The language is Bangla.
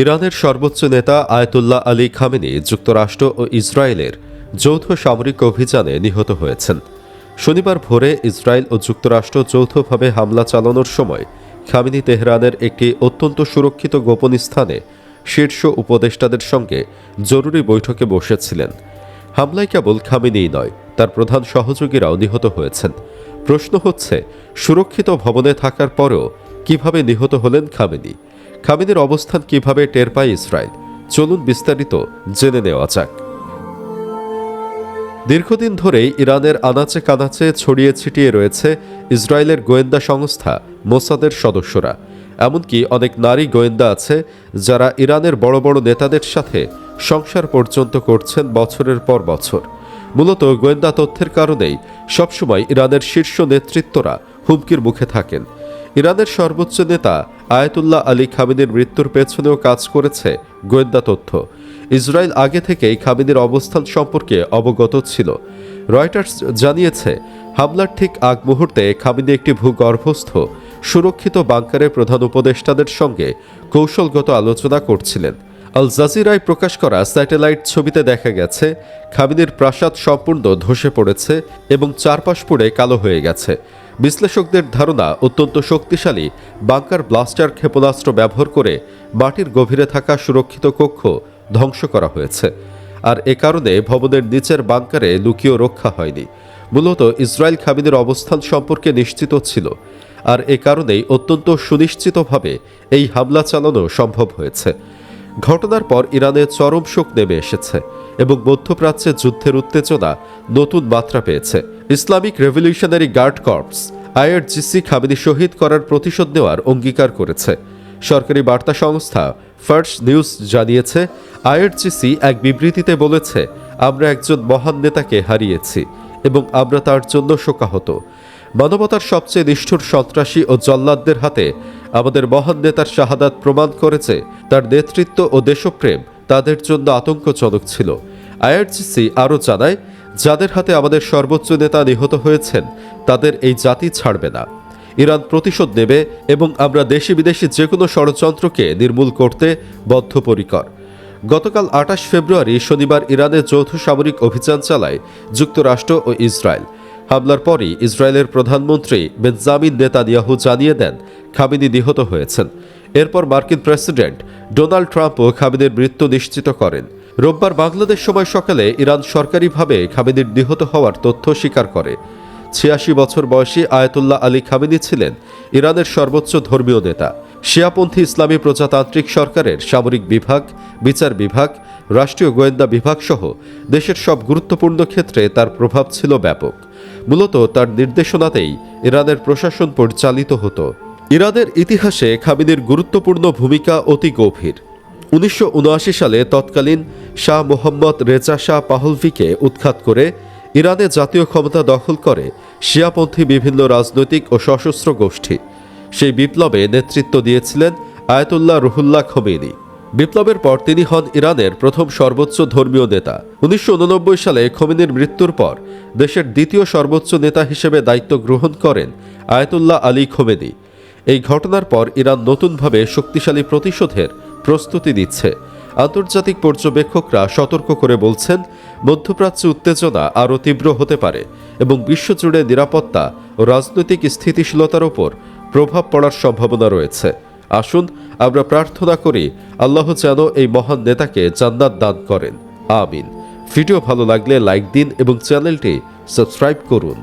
ইরানের সর্বোচ্চ নেতা আয়াতুল্লাহ আলী খামেনি যুক্তরাষ্ট্র ও ইসরায়েলের যৌথ সামরিক অভিযানে নিহত হয়েছেন। শনিবার ভোরে ইসরায়েল ও যুক্তরাষ্ট্র যৌথভাবে হামলা চালানোর সময় খামেনি তেহরানের একটি অত্যন্ত সুরক্ষিত গোপন স্থানে শীর্ষ উপদেষ্টাদের সঙ্গে জরুরি বৈঠকে বসেছিলেন। হামলায় কেবল খামেনিই নয়, তার প্রধান সহযোগীরাও নিহত হয়েছেন। প্রশ্ন হচ্ছে, সুরক্ষিত ভবনে থাকার পরেও কিভাবে নিহত হলেন খামেনি? খামেনির অবস্থান কিভাবে টের পায় ইসরায়েল? চলুন বিস্তারিত জেনে নেওয়া যাক। দীর্ঘদিন ধরেই ইরানের আনাচে কানাচে ছড়িয়ে ছিটিয়ে রয়েছে ইসরায়েলের গোয়েন্দা সংস্থা মোসাদের সদস্যরা। এমনকি অনেক নারী গোয়েন্দা আছে যারা ইরানের বড় বড় নেতাদের সাথে সংসার পর্যন্ত করছেন বছরের পর বছর। মূলত গোয়েন্দা তথ্যের কারণেই সবসময় ইরানের শীর্ষ নেতৃত্বরা হুমকির মুখে থাকেন। ইরানের সর্বোচ্চ নেতা আয়াতুল্লাহ আলী খামেনির মৃত্যুর পেছনেও কাজ করেছে গোয়েন্দা তথ্য। ইসরায়েল আগে থেকেই খামেনির অবস্থান সম্পর্কে অবগত ছিল। রয়টার্স জানিয়েছে, হামলার ঠিক আগ মুহূর্তে খামেনি একটি ভূগর্ভস্থ সুরক্ষিত বাংকারে প্রধান উপদেষ্টাদের সঙ্গে কৌশলগত আলোচনা করছিলেন। আল জাজিরায় প্রকাশ করা স্যাটেলাইট ছবিতে দেখা গেছে খামেনির প্রাসাদ সম্পূর্ণ ধসে পড়েছে এবং চারপাশ পুড়ে কালো হয়ে গেছে। বিশ্লেষকদের ধারণা, অত্যন্ত শক্তিশালী বাংকার ব্লাস্টার ক্ষেপণাস্ত্র ব্যবহার করে মাটির গভীরে থাকা সুরক্ষিত কক্ষ ধ্বংস করা হয়েছে। আর এ কারণে ভবনের নিচের বাংকারে লুকিয়ে রক্ষা হয়নি। মূলত ইসরায়েল খামেনির অবস্থান সম্পর্কে নিশ্চিত ছিল, আর এ কারণেই অত্যন্ত সুনিশ্চিতভাবে এই হামলা চালানো সম্ভব হয়েছে। ঘটনার পর ইরানে চরম শোক নেমে এসেছে এবং মধ্যপ্রাচ্যে যুদ্ধের উত্তেজনা নতুন মাত্রা পেয়েছে। Islamic revolutionary guard corps IRGC Khamenei শহীদ করার প্রতিশোধ নেওয়ার অঙ্গীকার করেছে। সরকারি বার্তা সংস্থা ফার্স্ট নিউজ জানিয়েছে, আইআরজিসি এক বিবৃতিতে বলেছে, আমরা একজন মহান নেতাকে হারিয়েছি এবং আমরা তার জন্য শোকাহত। মানবতার সবচেয়ে নিষ্ঠুর সন্ত্রাসী ও জল্লাদদের হাতে আমাদের মহান নেতার শাহাদাত প্রমাণ করেছে তার নেতৃত্ব ও দেশপ্রেম তাদের জন্য আতঙ্কজনক ছিল। আইআরজিসি আরও জানায়, যাদের হাতে আমাদের সর্বোচ্চ নেতা নিহত হয়েছেন তাদের এই জাতি ছাড়বে না। ইরান প্রতিশোধ নেবে এবং আমরা দেশি বিদেশি যে কোনো ষড়যন্ত্রকে নির্মূল করতে বদ্ধপরিকর। গতকাল ২৮ ফেব্রুয়ারি শনিবার ইরানে যৌথ সামরিক অভিযান চালায় যুক্তরাষ্ট্র ও ইসরায়েল। হামলার পরই ইসরায়েলের প্রধানমন্ত্রী বেঞ্জামিন নেতানিয়াহু জানিয়ে দেন খামেনি নিহত হয়েছেন। এরপর মার্কিন প্রেসিডেন্ট ডোনাল্ড ট্রাম্পও খামেনির মৃত্যু নিশ্চিত করেন। রোববার বাংলাদেশ সময় সকালে ইরান সরকারিভাবে খামেনির নিহত হওয়ার তথ্য স্বীকার করে। ৮৬ বছর বয়সী আয়াতুল্লাহ আলী খামেনি ছিলেন ইরানের সর্বোচ্চ ধর্মীয় নেতা। শিয়াপন্থী ইসলামী প্রজাতান্ত্রিক সরকারের সামরিক বিভাগ, বিচার বিভাগ, রাষ্ট্রীয় গোয়েন্দা বিভাগ সহ দেশের সব গুরুত্বপূর্ণ ক্ষেত্রে তার প্রভাব ছিল ব্যাপক। মূলত তার নির্দেশনাতেই ইরানের প্রশাসন পরিচালিত হতো। ইরানের ইতিহাসে খামেনির গুরুত্বপূর্ণ ভূমিকা অতি গভীর। ১৯৭৯ সালে তৎকালীন শাহ মোহাম্মদ রেজা শাহ পাহলভিকে উৎখাত করে ইরানে জাতীয় ক্ষমতা দখল করে শিয়াপন্থী বিভিন্ন রাজনৈতিক ও সশস্ত্র গোষ্ঠী। সেই বিপ্লবে নেতৃত্ব দিয়েছিলেন আয়াতুল্লাহ রুহুল্লাহ খোমেনি। বিপ্লবের পর তিনি হন ইরানের প্রথম সর্বোচ্চ ধর্মীয় নেতা। ১৯৮৯ সালে খোমেনির মৃত্যুর পর দেশের দ্বিতীয় সর্বোচ্চ নেতা হিসেবে দায়িত্ব গ্রহণ করেন আয়াতুল্লাহ আলী খোমেনি। এই ঘটনার পর ইরান নতুনভাবে শক্তিশালী প্রতিশোধের প্রস্তুতি নিচ্ছে। আন্তর্জাতিক পর্যবেক্ষকরা সতর্ক করে বলছেন, মধ্যপ্রাচ্যে উত্তেজনা আরও তীব্র হতে পারে এবং বিশ্বজুড়ে নিরাপত্তা ও রাজনৈতিক স্থিতিশীলতার ওপর প্রভাব পড়ার সম্ভাবনা রয়েছে। আসুন আমরা প্রার্থনা করি, আল্লাহ যেন এই মহান নেতাকে জান্নাত দান করেন। আমিন। ভিডিও ভালো লাগলে লাইক দিন এবং চ্যানেলটি সাবস্ক্রাইব করুন।